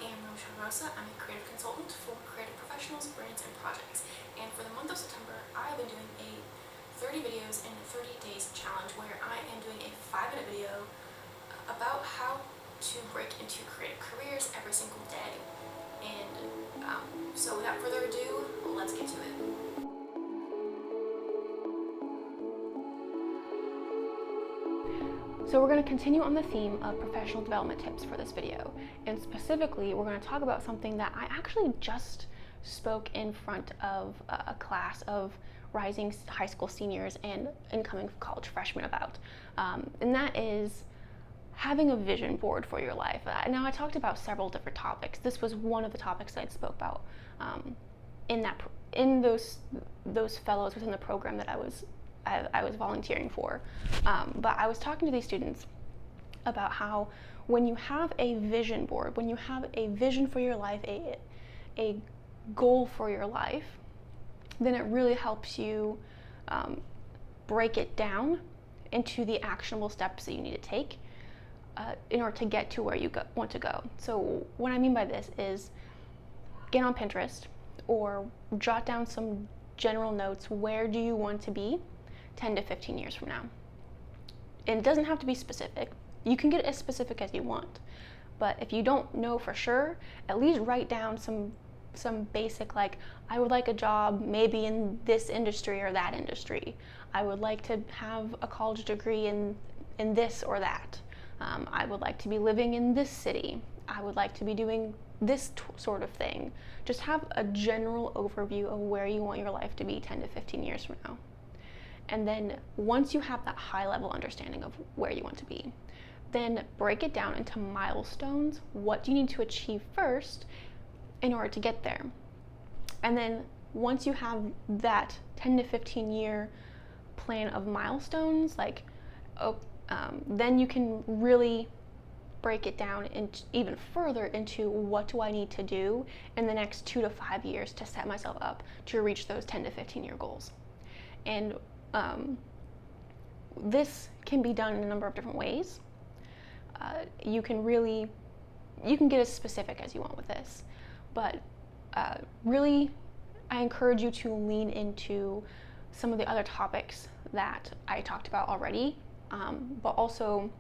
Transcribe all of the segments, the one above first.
am Rochele Rosa. I'm a creative consultant for creative professionals, brands, and projects. And for the month of September, I've been doing a 30 videos in 30 days challenge where I am doing a 5-minute video about how to break into creative careers every single day. And so without further ado, let's get to it. So we're going to continue on the theme of professional development tips for this video, and specifically we're going to talk about something that I actually just spoke in front of a class of rising high school seniors and incoming college freshmen about, and that is having a vision board for your life. Now, I talked about several different topics. This was one of the topics that I spoke about in those fellows within the program that I was volunteering for. But I was talking to these students about how when you have a vision board, when you have a vision for your life, a goal for your life, then it really helps you break it down into the actionable steps that you need to take in order to get to where you want to go. So what I mean by this is get on Pinterest or jot down some general notes. Where do you want to be 10 to 15 years from now? And it doesn't have to be specific. You can get as specific as you want. But if you don't know for sure, at least write down some basic, like, I would like a job maybe in this industry or that industry. I would like to have a college degree in this or that. I would like to be living in this city. I would like to be doing this sort of thing. Just have a general overview of where you want your life to be 10 to 15 years from now. And then once you have that high level understanding of where you want to be, then break it down into milestones. What do you need to achieve first in order to get there? And then once you have that 10 to 15 year plan of milestones, then you can really break it down even further into what do I need to do in the next 2 to 5 years to set myself up to reach those 10 to 15 year goals. And this can be done in a number of different ways. You can get as specific as you want with this, but really I encourage you to lean into some of the other topics that I talked about already, but also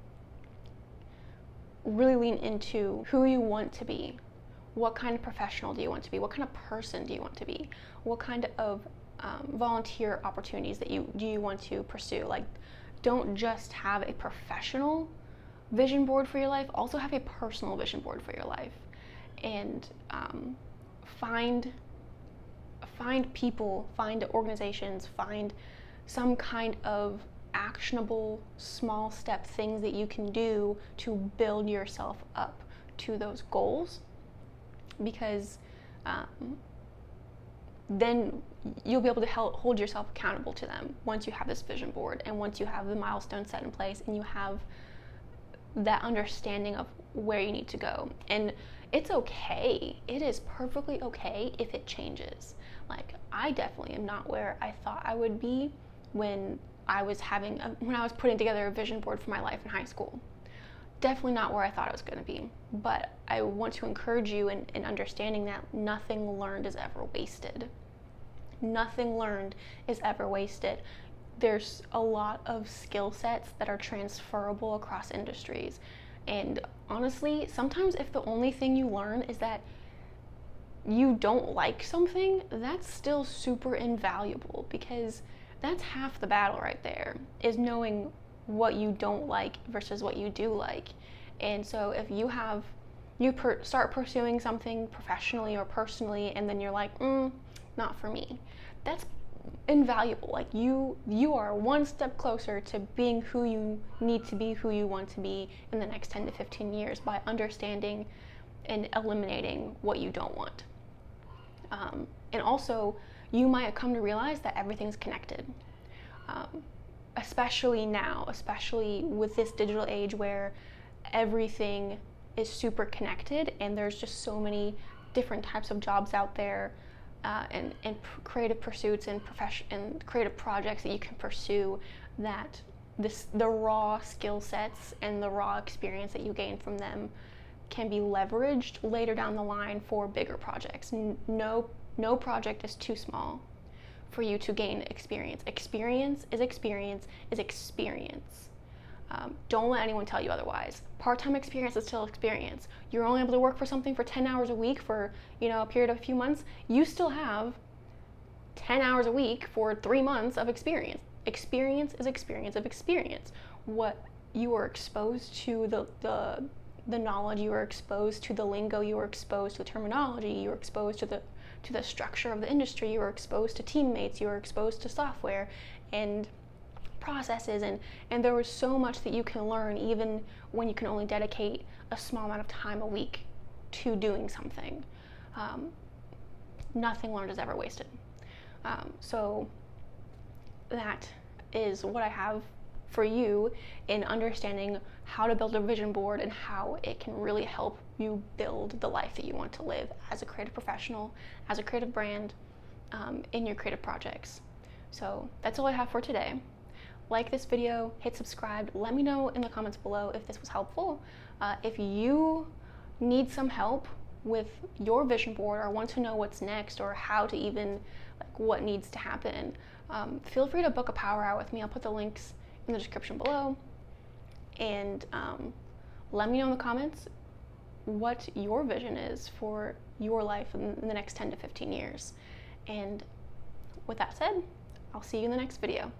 really lean into who you want to be. What kind of professional do you want to be? What kind of person do you want to be? What kind of volunteer opportunities do you want to pursue? Like, don't just have a professional vision board for your life, also have a personal vision board for your life. And find people, find organizations, find some kind of actionable small step things that you can do to build yourself up to those goals, because then you'll be able to hold yourself accountable to them once you have this vision board and once you have the milestones set in place and you have that understanding of where you need to go. And it's okay. It is perfectly okay if it changes. Like, I definitely am not where I thought I would be when I was putting together a vision board for my life in high school. Definitely not where I thought I was going to be. But I want to encourage you in understanding that nothing learned is ever wasted. Nothing learned is ever wasted. There's a lot of skill sets that are transferable across industries. And honestly, sometimes if the only thing you learn is that you don't like something, that's still super invaluable, because that's half the battle right there, is knowing what you don't like versus what you do like. And so if you start pursuing something professionally or personally, and then you're like, not for me, that's invaluable. Like, you are one step closer to being who you need to be, who you want to be in the next 10 to 15 years by understanding and eliminating what you don't want. And also, you might come to realize that everything's connected, especially now, especially with this digital age where everything is super connected and there's just so many different types of jobs out there, and creative pursuits and creative projects that you can pursue, that the raw skill sets and the raw experience that you gain from them can be leveraged later down the line for bigger projects. No project is too small for you to gain experience. Experience is experience is experience. Don't let anyone tell you otherwise. Part-time experience is still experience. You're only able to work for something for 10 hours a week for, a period of a few months. You still have 10 hours a week for 3 months of experience. Experience is experience of experience. What you are exposed to, the knowledge you are exposed to, the lingo you are exposed to, the terminology you are exposed to, the structure of the industry, you are exposed to teammates, you are exposed to software and processes, and there is so much that you can learn even when you can only dedicate a small amount of time a week to doing something. Nothing learned is ever wasted. So that is what I have for you in understanding how to build a vision board and how it can really help you build the life that you want to live as a creative professional, as a creative brand, in your creative projects. So that's all I have for today. Like this video, hit subscribe, let me know in the comments below if this was helpful. If you need some help with your vision board or want to know what's next or how to even, what needs to happen, feel free to book a power hour with me. I'll put the links in the description below. And let me know in the comments what your vision is for your life in the next 10 to 15 years. And with that said, I'll see you in the next video.